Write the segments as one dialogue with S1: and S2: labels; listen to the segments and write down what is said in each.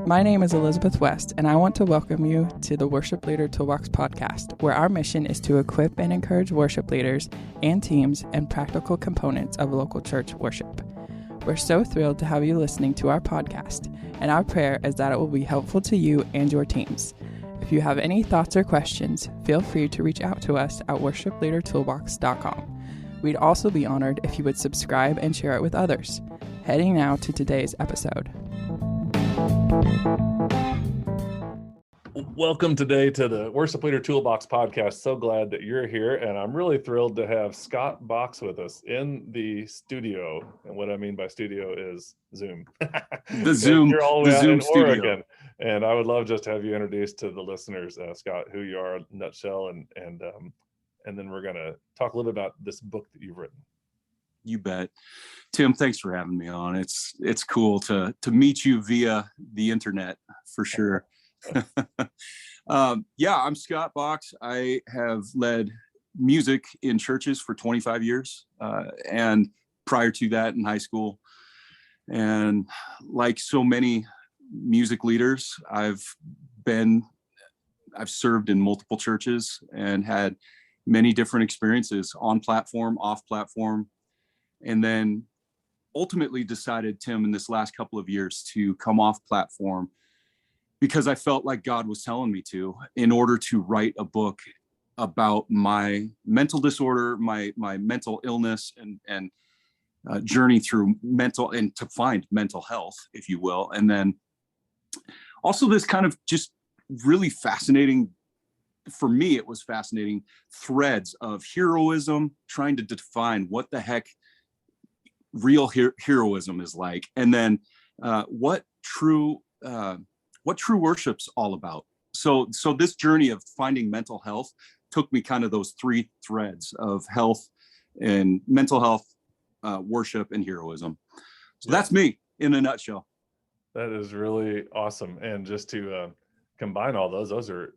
S1: My name is Elizabeth West, and I want to welcome you to the Worship Leader Toolbox podcast, where our mission is to equip and encourage worship leaders and teams and practical components of local church worship. We're so thrilled to have you listening to our podcast, and our prayer is that it will be helpful to you and your teams. If you have any thoughts or questions, feel free to reach out to us at worshipleadertoolbox.com. We'd also be honored if you would subscribe and share it with others. Heading now to today's episode.
S2: Welcome today to the Worship Leader Toolbox podcast. So glad that you're here, and I'm really thrilled to have Scott Box with us in the studio. And what I mean by studio is Zoom.
S3: The Zoom,
S2: you're all the
S3: way
S2: way
S3: Zoom
S2: in
S3: studio.
S2: Oregon, and I would love just to have you introduce to the listeners, Scott, who you are in a nutshell, and then we're gonna talk a little bit about this book that you've written.
S3: You bet. Tim, thanks for having me on. It's cool to meet you via the internet for sure. I'm Scott Box. I have led music in churches for 25 years, and prior to that in high school. And like so many music leaders, I've served in multiple churches and had many different experiences on platform, off platform, and then ultimately decided, Tim, in this last couple of years to come off platform because I felt like God was telling me to, in order to write a book about my mental disorder, my mental illness, and journey through mental, and to find mental health, if you will. And then also this kind of just really fascinating, for me, it was fascinating threads of heroism, trying to define what the heck real heroism is like, and then what true worship's all about. So this journey of finding mental health took me kind of those three threads of health and mental health, worship, and heroism. So that's me in a nutshell.
S2: That is really awesome. And just to combine all those are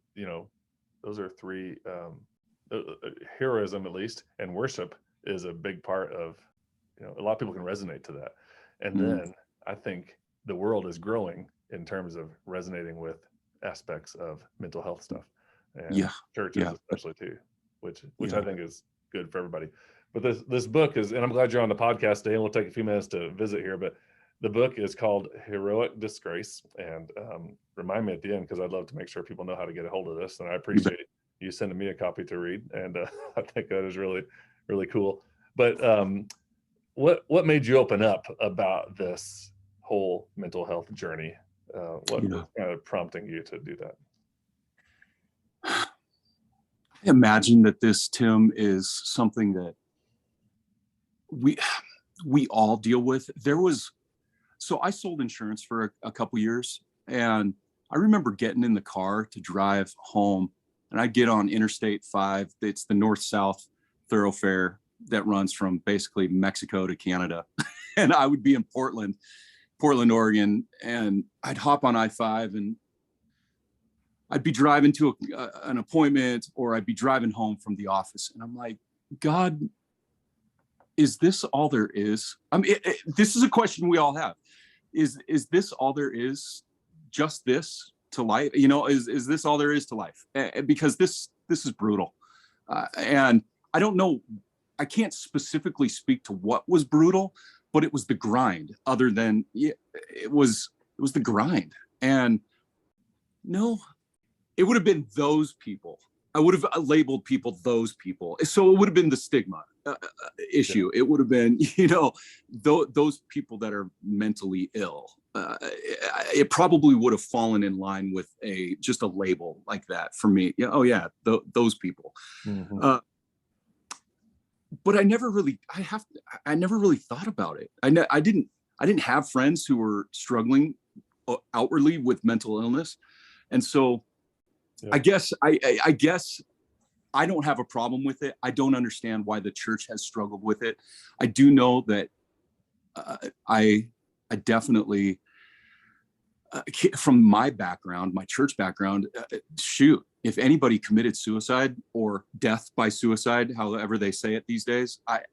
S2: three, heroism at least, and worship is a big part of, a lot of people can resonate to that. And then I think the world is growing in terms of resonating with aspects of mental health stuff, and churches especially too, which I think is good for everybody. But this book is, and I'm glad you're on the podcast today, and we'll take a few minutes to visit here, but the book is called Heroic Disgrace. And remind me at the end, because I'd love to make sure people know how to get a hold of this, and I appreciate you sending me a copy to read, and I think that is really, really cool. But what made you open up about this whole mental health journey? What was kind of prompting you to do that?
S3: I imagine that this, Tim, is something that we all deal with. So I sold insurance for a couple years, and I remember getting in the car to drive home, and I'd get on Interstate 5. It's the north-south thoroughfare that runs from basically Mexico to Canada. And I would be in Portland, Oregon, and I'd hop on I-5, and I'd be driving to an appointment, or I'd be driving home from the office. And I'm like, God, is this all there is? I mean, this is a question we all have. Is this all there is? Just this to life? Is this all there is to life? Because this is brutal. And I don't know, I can't specifically speak to what was brutal, but it was the grind. Other than it was the grind. And no, it would have been those people. I would have labeled people those people. So it would have been the stigma issue. It would have been, those people that are mentally ill. It probably would have fallen in line with just a label like that for me. Those people. Mm-hmm. But I never really thought about it. I didn't have friends who were struggling outwardly with mental illness. And so I guess I don't have a problem with it. I don't understand why the church has struggled with it. I do know that I definitely, from my background, my church background, if anybody committed suicide or death by suicide, however they say it these days, that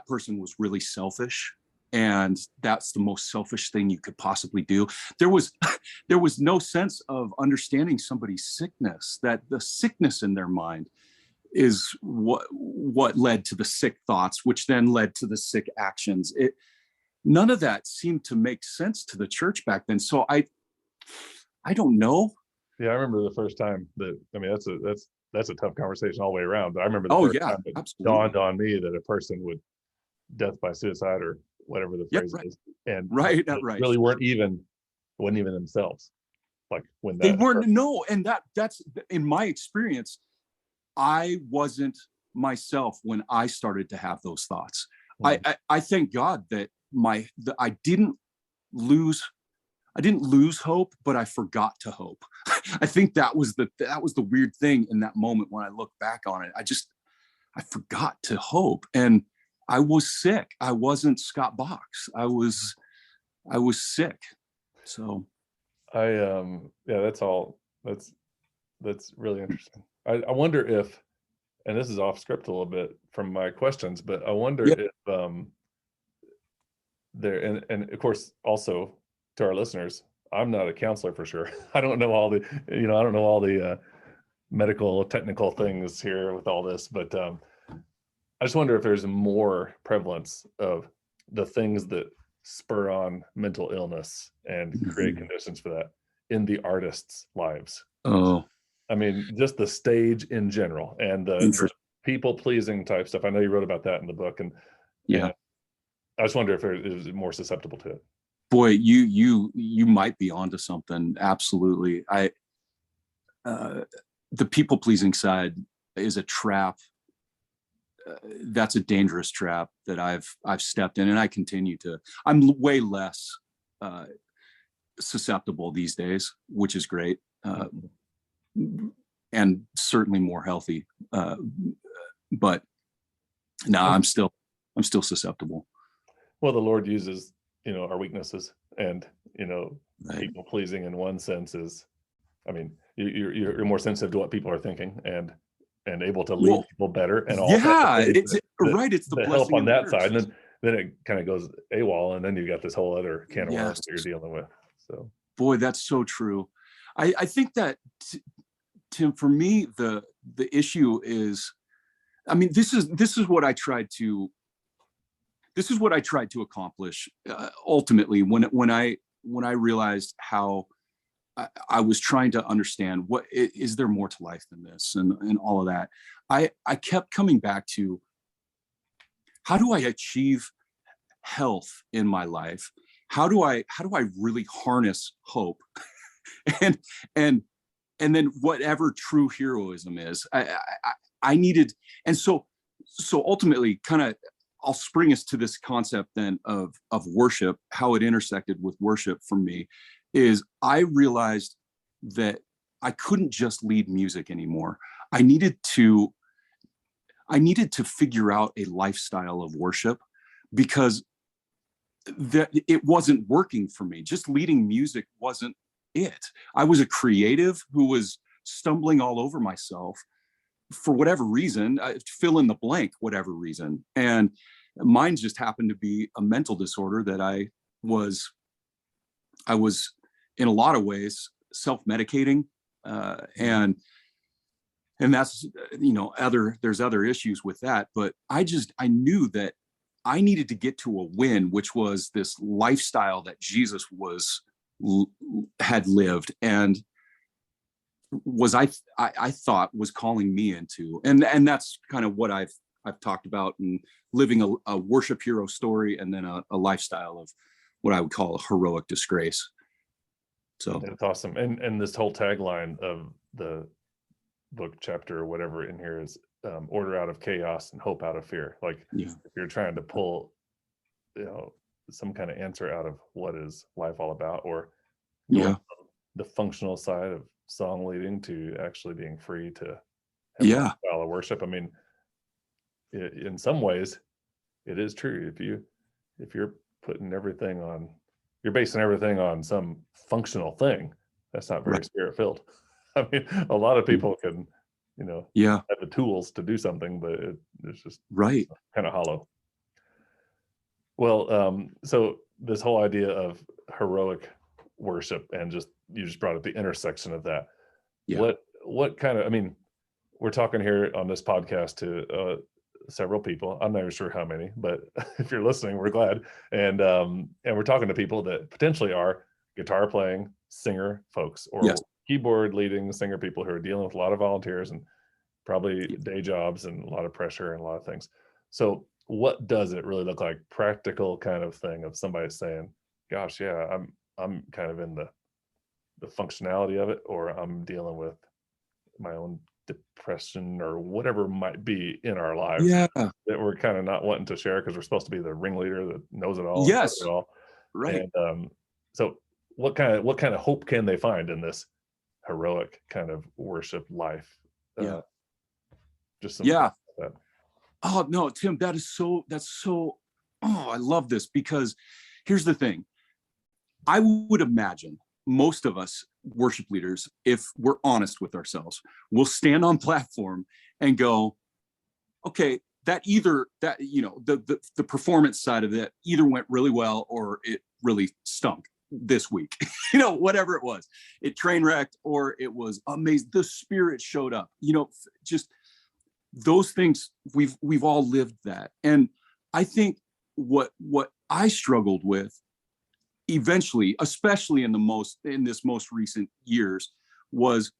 S3: person was really selfish. And that's the most selfish thing you could possibly do. There was no sense of understanding somebody's sickness, that the sickness in their mind is what led to the sick thoughts, which then led to the sick actions. None of that seemed to make sense to the church back then. So I don't know.
S2: Yeah, I remember the first time that's a tough conversation all the way around. But I remember the first time it
S3: absolutely
S2: dawned on me that a person would death by suicide or whatever the phrase is, and really wasn't even themselves. Like when
S3: they weren't. No, and that's in my experience. I wasn't myself when I started to have those thoughts. I thank God that I didn't lose hope, but I forgot to hope. I think that was the weird thing in that moment when I look back on it. I forgot to hope, and I was sick. I wasn't Scott Box. I was sick. So
S2: that's really interesting. I wonder if, and this is off script a little bit from my questions, but I wonder if there, and of course also to our listeners, I'm not a counselor for sure. I don't know all the medical technical things here with all this, but I just wonder if there's more prevalence of the things that spur on mental illness and create conditions for that in the artists' lives.
S3: Oh,
S2: I mean, just the stage in general and the people-pleasing type stuff. I know you wrote about that in the book, and I just wonder if it is more susceptible to it.
S3: Boy, you might be onto something. Absolutely. The people-pleasing side is a trap. That's a dangerous trap that I've stepped in, and I continue to. I'm way less susceptible these days, which is great. And certainly more healthy. But no, I'm still susceptible.
S2: Well, the Lord uses, our weaknesses, and, people pleasing in one sense is, I mean, you're more sensitive to what people are thinking and able to lead people better, and all.
S3: It's the
S2: help on that side, and then it kind of goes AWOL, and then you got this whole other can of worms that you're dealing with. So,
S3: boy, that's so true. I think that, Tim, for me, the issue is, I mean, this is what I tried to accomplish ultimately when I realized how I was trying to understand what is there more to life than this, and all of that. I kept coming back to, how do I achieve health in my life? How do I really harness hope? and then whatever true heroism is, I needed. And so ultimately, kind of, I'll spring us to this concept then of worship, how it intersected with worship for me, is I realized that I couldn't just lead music anymore. I needed to figure out a lifestyle of worship, because that it wasn't working for me. Just leading music wasn't it. I was a creative who was stumbling all over myself for whatever reason, fill in the blank, whatever reason. And mine just happened to be a mental disorder that I was in a lot of ways self-medicating, and that's, there's other issues with that, but I knew that I needed to get to a win, which was this lifestyle that Jesus had lived, and I thought was calling me into, and that's kind of what I've talked about, and living a worship hero story, and then a lifestyle of what I would call a heroic disgrace. So
S2: that's awesome. And this whole tagline of the book, chapter or whatever in here is order out of chaos and hope out of fear. Like, if you're trying to pull, some kind of answer out of what is life all about, or the functional side of song leading to actually being free to have a style of worship. I mean, in some ways, it is true. If you're putting everything on, you're basing everything on some functional thing, that's not very spirit filled. I mean, a lot of people can, have the tools to do something, but it's just kind of hollow. Well, so this whole idea of heroic worship, and you just brought up the intersection of that.
S3: Yeah.
S2: What kind of, I mean, we're talking here on this podcast to several people. I'm not even sure how many, but if you're listening, we're glad. And we're talking to people that potentially are guitar playing singer folks, or
S3: Yes.
S2: keyboard leading singer people who are dealing with a lot of volunteers and probably day jobs and a lot of pressure and a lot of things. So what does it really look like? Practical kind of thing of somebody saying, gosh, yeah, I'm kind of in the functionality of it, or I'm dealing with my own depression or whatever might be in our lives
S3: Yeah.
S2: that we're kind of not wanting to share because we're supposed to be the ringleader that knows it all.
S3: Yes.
S2: Knows it all.
S3: Right.
S2: And so what kind of hope can they find in this heroic kind of worship life?
S3: Yeah.
S2: Just some
S3: Yeah.
S2: that.
S3: Oh no, Tim, that's so, I love this, because here's the thing. I would imagine most of us worship leaders, if we're honest with ourselves, will stand on platform and go, okay, the performance side of it either went really well or it really stunk this week. Whatever it was, it train wrecked or it was amazing. The Spirit showed up, just those things. We've all lived that. And I think what I struggled with eventually, especially in this most recent years, was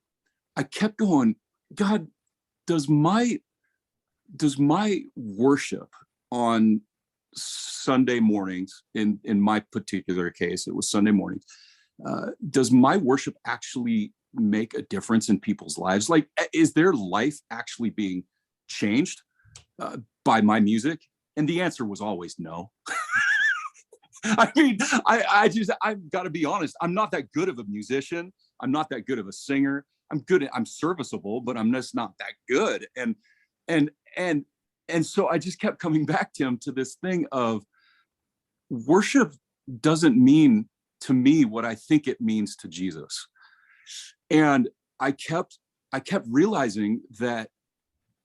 S3: I kept going, God, does my worship on Sunday mornings, in my particular case, it was Sunday mornings, does my worship actually make a difference in people's lives? Like, is their life actually being changed by my music? And the answer was always no. I mean, I've got to be honest. I'm not that good of a musician. I'm not that good of a singer. I'm serviceable, but I'm just not that good. And so I just kept coming back, Tim, to this thing of worship doesn't mean to me what I think it means to Jesus. And I kept realizing that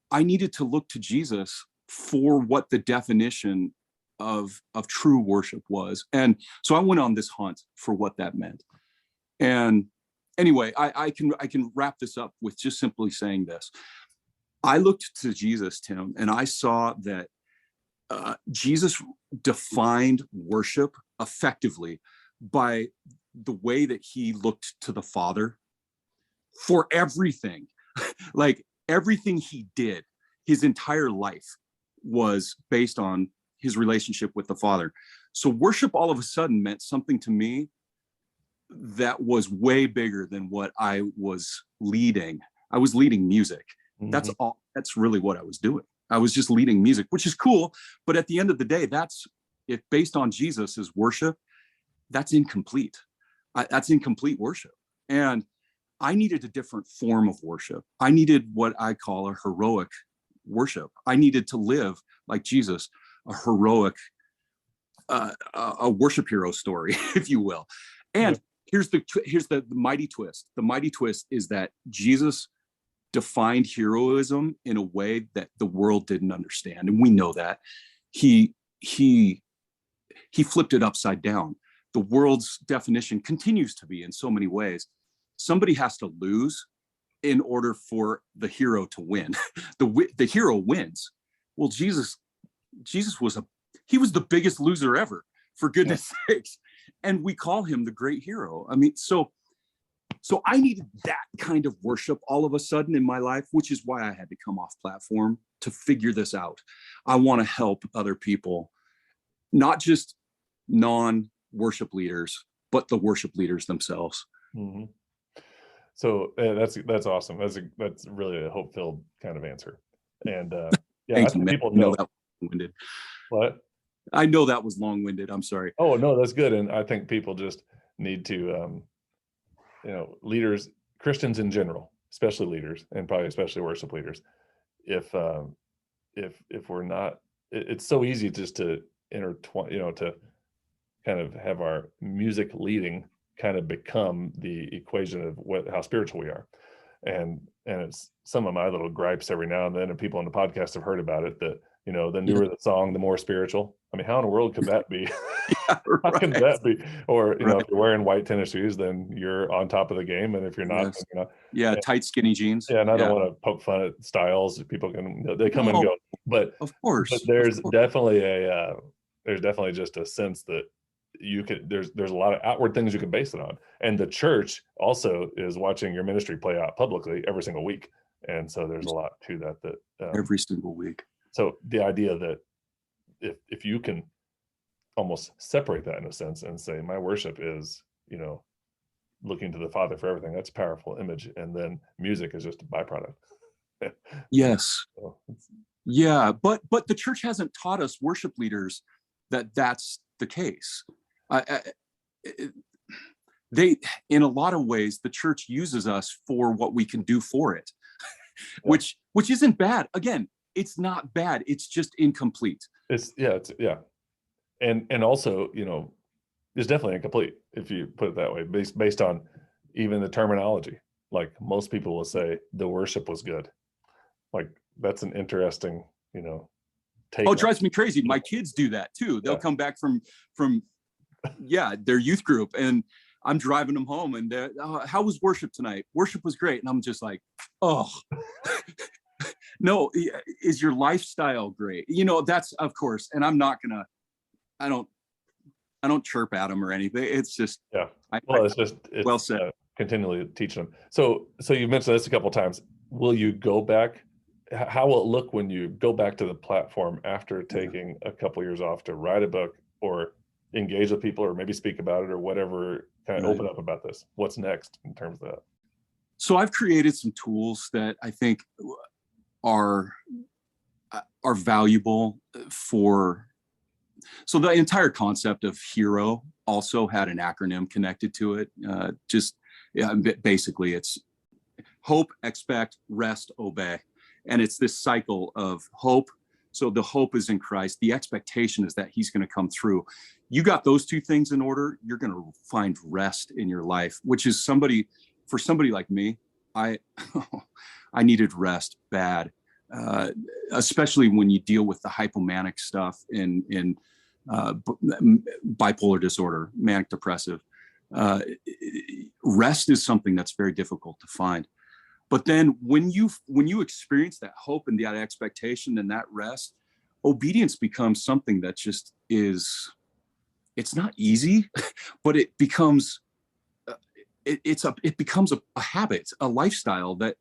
S3: I needed to look to Jesus for what the definition of true worship was. And so I went on this hunt for what that meant. And anyway, I can wrap this up with just simply saying this. I looked to Jesus, Tim, and I saw that Jesus defined worship effectively by the way that he looked to the Father for everything. Like, everything he did, his entire life was based on his relationship with the Father. So worship all of a sudden meant something to me that was way bigger than what I was leading. I was leading music. Mm-hmm. That's all. That's really what I was doing. I was just leading music, which is cool. But at the end of the day, if based on Jesus as worship, that's incomplete. That's incomplete worship. And I needed a different form of worship. I needed what I call a heroic worship. I needed to live like Jesus, a heroic, a worship hero story, if you will. And here's the mighty twist. The mighty twist is that Jesus defined heroism in a way that the world didn't understand, and we know that. He flipped it upside down. The world's definition continues to be, in so many ways, somebody has to lose in order for the hero to win. The hero wins. Well, Jesus was the biggest loser ever, for goodness sakes. And we call him the great hero. I mean, so I needed that kind of worship all of a sudden in my life, which is why I had to come off platform to figure this out. I want to help other people, not just non-worship leaders, but the worship leaders themselves.
S2: Mm-hmm. So that's awesome. That's really a hope-filled kind of answer. And I think people know that was
S3: long-winded.
S2: What?
S3: I know that was long-winded. I'm sorry.
S2: Oh no, that's good. And I think people just need to, leaders, Christians in general, especially leaders, and probably especially worship leaders. If we're not, it's so easy just to intertwine, to kind of have our music leading kind of become the equation of how spiritual we are. And it's some of my little gripes every now and then, and people on the podcast have heard about it, that The newer the song, the more spiritual. I mean, how in the world could that be? How can that be? Or, if you're wearing white tennis shoes, then you're on top of the game. And if you're not,
S3: Yes.
S2: then you're not.
S3: Yeah, tight, skinny jeans.
S2: Yeah, and I don't want to poke fun at styles. People can, they come and go. But
S3: of course,
S2: there's definitely just a sense that you could, there's a lot of outward things you can base it on. And the church also is watching your ministry play out publicly every single week. And so there's a lot to that
S3: every single week.
S2: So the idea that if you can almost separate that in a sense and say, my worship is, looking to the Father for everything, that's a powerful image. And then music is just a byproduct.
S3: Yes.
S2: So
S3: yeah. But the church hasn't taught us worship leaders that that's the case. They, in a lot of ways, the church uses us for what we can do for it, which isn't bad. Again, it's not bad. It's just incomplete.
S2: And also, it's definitely incomplete if you put it that way, based on even the terminology. Like most people will say the worship was good. Like that's an interesting, take.
S3: Oh, it drives me crazy. My kids do that too. They'll come back from their youth group, and I'm driving them home, and how was worship tonight? Worship was great. And I'm just like, oh, no, is your lifestyle great? That's, of course. And I'm not gonna, I don't chirp at them or anything. It's just,
S2: it's
S3: well said.
S2: Continually teaching them. So you mentioned this a couple of times. Will you go back? How will it look when you go back to the platform after taking a couple of years off to write a book or engage with people or maybe speak about it or whatever, kind of open up about this? What's next in terms of that?
S3: So I've created some tools that I think are valuable for. So the entire concept of HERO also had an acronym connected to it. Basically it's hope, expect, rest, obey. And it's this cycle of hope. So the hope is in Christ. The expectation is that he's going to come through. You got those two things in order, you're going to find rest in your life, which is for somebody like me, I needed rest bad, especially when you deal with the hypomanic stuff in bipolar disorder, manic depressive. Rest is something that's very difficult to find. But then when you experience that hope and that expectation and that rest, obedience becomes something that just is, it's not easy, but it becomes it becomes a habit, a lifestyle that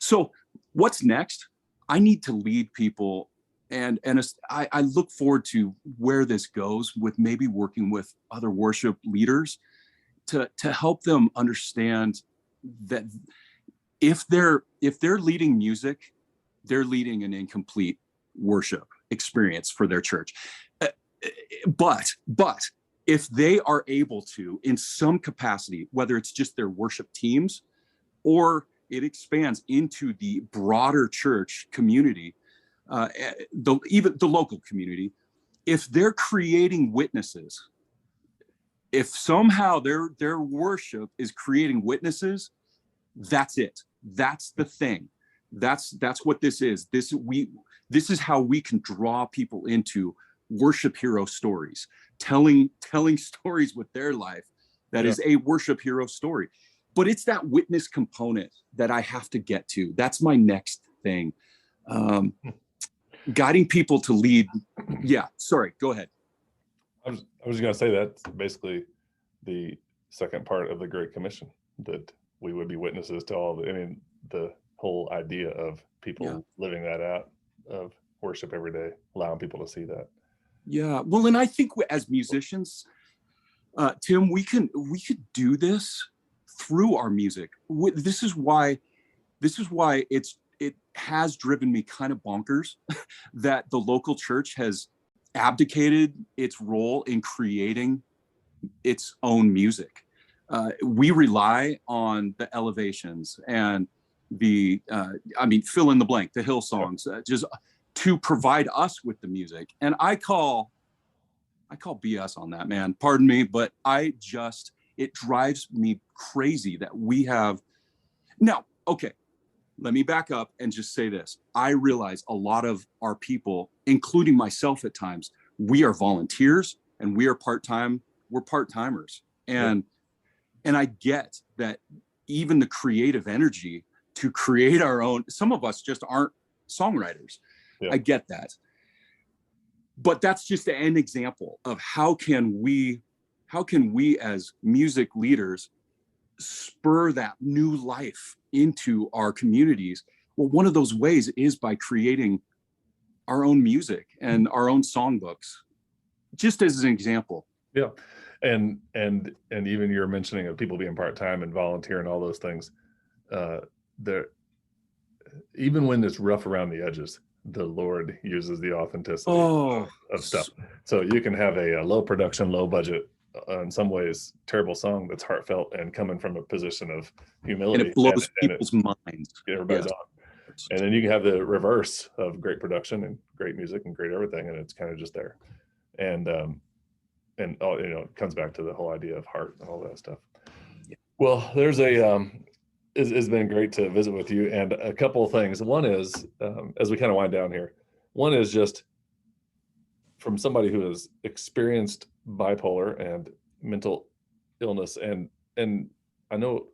S3: so what's next? I need to lead people, and I look forward to where this goes with maybe working with other worship leaders to help them understand that if they're leading music, they're leading an incomplete worship experience for their church. But if they are able to, in some capacity, whether it's just their worship teams or it expands into the broader church community, even the local community, if they're creating witnesses, if somehow their worship is creating witnesses, that's it. That's the thing. That's what this is. This is how we can draw people into worship hero stories, telling stories with their life that is a worship hero story. But it's that witness component that I have to get to. That's my next thing. Guiding people to lead. Yeah, sorry, go ahead.
S2: I was going to say that's basically the second part of the Great Commission, that we would be witnesses to all the whole idea of people living that out of worship every day, allowing people to see that.
S3: Yeah, well, and I think as musicians, Tim, we could do this through our music. This is why it has driven me kind of bonkers that the local church has abdicated its role in creating its own music. We rely on the Elevations and the fill in the blank, the Hillsongs, just to provide us with the music. And I call BS on that, man. Pardon me, but it drives me crazy that we have now. Okay, let me back up and just say this. I realize a lot of our people, including myself at times, we are volunteers and we are part-time. We're part-timers. And I get that even the creative energy to create our own, some of us just aren't songwriters. I get that. But that's just an example of how can we as music leaders spur that new life into our communities. Well, one of those ways is by creating our own music and our own songbooks, just as an example.
S2: Yeah. And even you're mentioning of people being part-time and volunteer and all those things, even when it's rough around the edges, the Lord uses the authenticity of stuff. So you can have a low production, low budget, in some ways terrible song that's heartfelt and coming from a position of humility,
S3: and it blows people's minds.
S2: Everybody's on. And then you can have the reverse of great production and great music and great everything, and it's kind of just there. And all, it comes back to the whole idea of heart and all that stuff. Well, there's it's been great to visit with you, and a couple of things. One is, as we kind of wind down here, one is just from somebody who has experienced bipolar and mental illness, and I know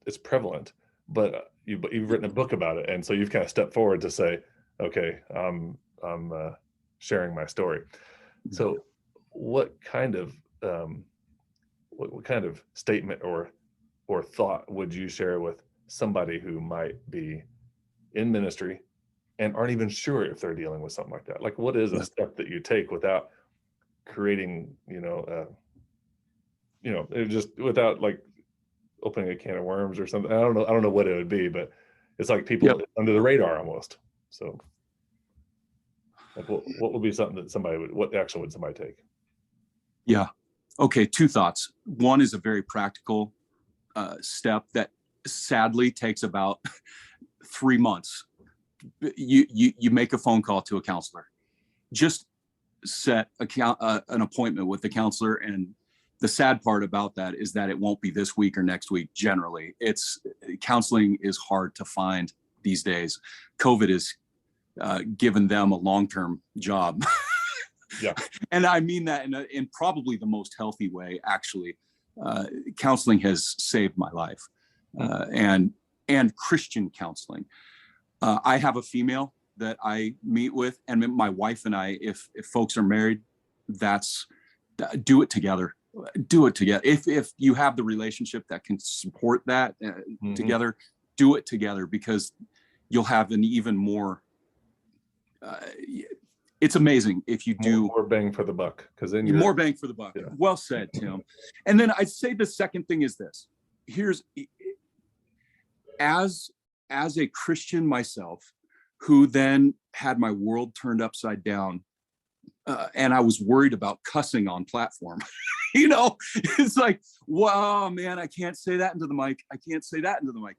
S2: it's prevalent, but you've written a book about it, and so you've kind of stepped forward to say, okay, I'm sharing my story. So what kind of what kind of statement or thought would you share with somebody who might be in ministry and aren't even sure if they're dealing with something like that? Like, what is a step that you take without creating, just without like opening a can of worms or something? I don't know what it would be, but it's like people under the radar almost. So like what would be something that what action would somebody take?
S3: Yeah. Okay. Two thoughts. One is a very practical step that sadly takes about 3 months. You make a phone call to a counselor. Just set an appointment with the counselor. And the sad part about that is that it won't be this week or next week. Generally, counseling is hard to find these days. COVID has given them a long-term job.
S2: Yeah.
S3: And I mean that in probably the most healthy way, actually. Counseling has saved my life, and Christian counseling. I have a female that I meet with, and my wife and I, if folks are married, do it together. Do it together. If you have the relationship that can support that together, do it together, because you'll have an even more. It's amazing if you do
S2: more bang for the buck, because then
S3: you're more bang for the buck. Yeah. Well said, Tim. And then I'd say the second thing is this. Here's, as a Christian myself, who then had my world turned upside down, and I was worried about cussing on platform. It's like, wow, man, I can't say that into the mic. I can't say that into the mic.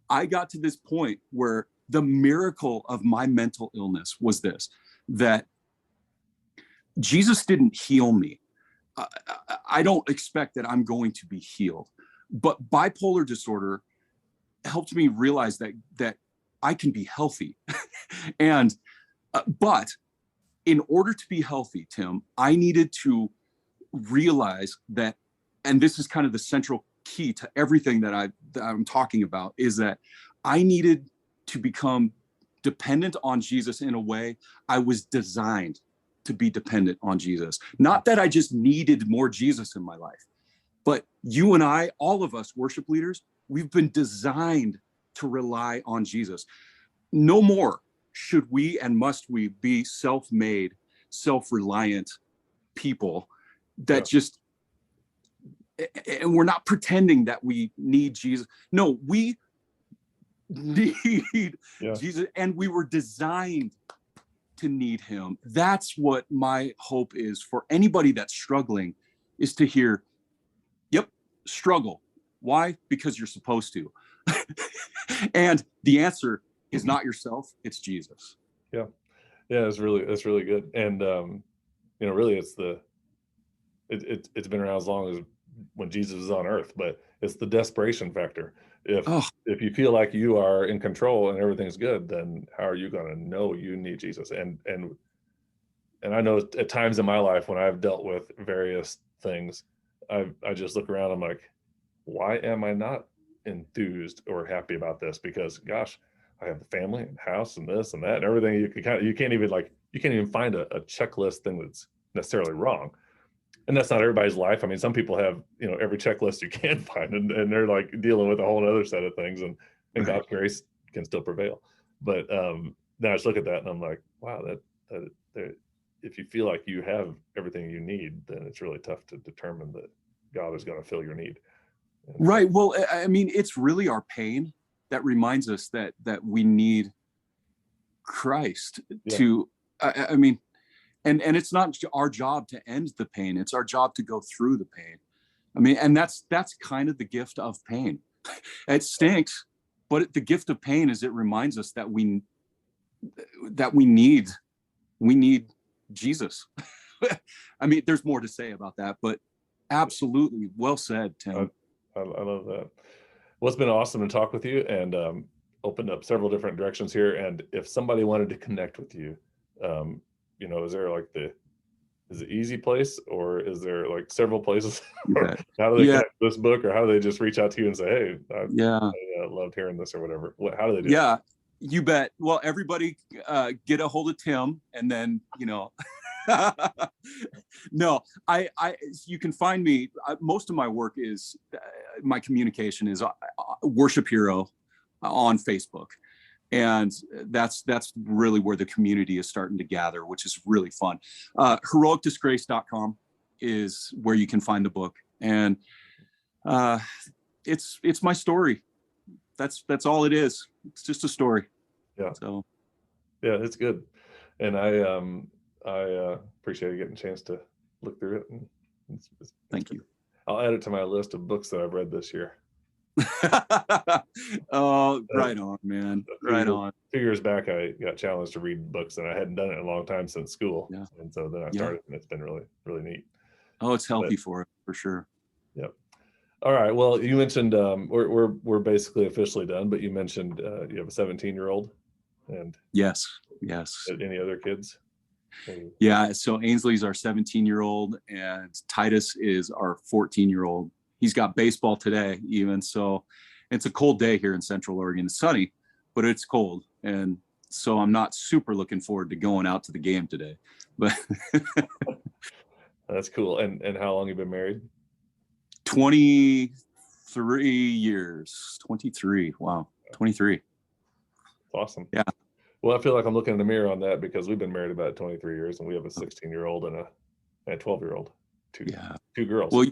S3: I got to this point where the miracle of my mental illness was this, that Jesus didn't heal me. I don't expect that I'm going to be healed, but bipolar disorder helped me realize that I can be healthy. And, but in order to be healthy, Tim, I needed to realize that, and this is kind of the central key to everything that I'm talking about, is that I needed to become dependent on Jesus in a way I was designed to be dependent on Jesus. Not that I just needed more Jesus in my life, but you and I, all of us worship leaders, we've been designed to rely on Jesus. No more should we and must we be self-made, self-reliant people that and we're not pretending that we need Jesus. No, we need Jesus, and we were designed to need him. That's what my hope is for anybody that's struggling, is to hear, struggle. Why? Because you're supposed to. And the answer is not yourself, it's Jesus.
S2: Yeah. That's really good. And really it's been around as long as when Jesus was on earth, but it's the desperation factor If you feel like you are in control and everything's good, then how are you going to know you need Jesus? And I know at times in my life when I've dealt with various things, I just look around, I'm like, why am I not enthused or happy about this? Because gosh, I have the family and house and this and that and everything. You can't even find a checklist thing that's necessarily wrong. And that's not everybody's life. I mean, some people have, every checklist you can find, and they're like dealing with a whole other set of things, and God's grace can still prevail. But then I just look at that and I'm like, wow, that if you feel like you have everything you need, then it's really tough to determine that God is going to fill your need.
S3: Right. Well, I mean, it's really our pain that reminds us that we need Christ to, I mean, and it's not our job to end the pain. It's our job to go through the pain. I mean, and that's kind of the gift of pain. It stinks, but the gift of pain is it reminds us that we need Jesus. I mean, there's more to say about that, but absolutely well said, Tim.
S2: I love that. Well, it's been awesome to talk with you, and opened up several different directions here. And if somebody wanted to connect with you, is there like is it easy place, or is there like several places? How do they connect this book, or how do they just reach out to you and say, hey, I loved hearing this, or whatever? How do they do it?
S3: You bet. Well, everybody get a hold of Tim, and then, no, you can find me. Most of my work is, my communication is Worship Hero on Facebook. And that's really where the community is starting to gather, which is really fun. HeroicDisgrace.com is where you can find the book. And it's my story. That's all it is. It's just a story.
S2: Yeah.
S3: So
S2: yeah, it's good. And I appreciate getting a chance to look through it. And
S3: thank you.
S2: I'll add it to my list of books that I've read this year.
S3: Oh, right on, man. Right on.
S2: 2 years back, I got challenged to read books, and I hadn't done it in a long time since school.
S3: Yeah.
S2: And so then I started, and it's been really, really neat.
S3: Oh, it's healthy for sure.
S2: Yep. All right. Well, you mentioned we're basically officially done, but you mentioned you have a 17-year-old, and
S3: yes.
S2: Any other kids?
S3: Yeah. So Ainsley's our 17-year-old, and Titus is our 14-year-old. He's got baseball today, even. So it's a cold day here in Central Oregon. It's sunny, but it's cold. And so I'm not super looking forward to going out to the game today. But
S2: that's cool. And how long have you been married?
S3: 23 years. 23. Wow. 23.
S2: Awesome.
S3: Yeah.
S2: Well, I feel like I'm looking in the mirror on that, because we've been married about 23 years, and we have a 16-year-old and a 12-year-old. Two girls.
S3: Well,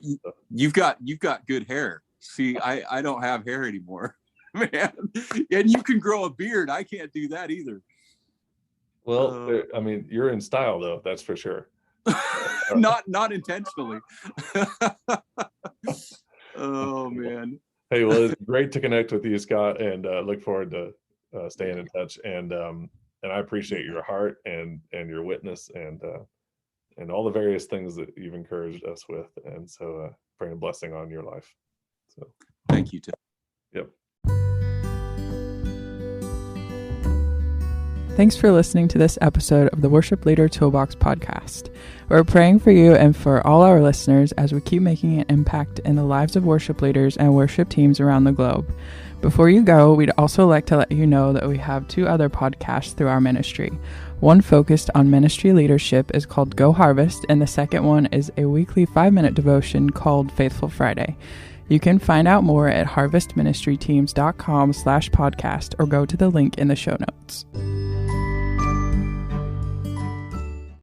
S3: you've got good hair. See, I don't have hair anymore, man. And you can grow a beard. I can't do that either.
S2: Well, I mean, you're in style, though. That's for sure.
S3: Not intentionally. Oh man.
S2: Hey, well, it's great to connect with you, Scott, and look forward to staying in touch. And I appreciate your heart and your witness, and all the various things that you've encouraged us with. And so praying a blessing on your life. So
S3: thank you, Tim.
S2: Yep.
S1: Thanks for listening to this episode of the Worship Leader Toolbox podcast. We're praying for you and for all our listeners as we keep making an impact in the lives of worship leaders and worship teams around the globe. Before you go, we'd also like to let you know that we have 2 other podcasts through our ministry. One focused on ministry leadership is called Go Harvest, and the second one is a weekly 5-minute devotion called Faithful Friday. You can find out more at harvestministryteams.com/podcast or go to the link in the show notes.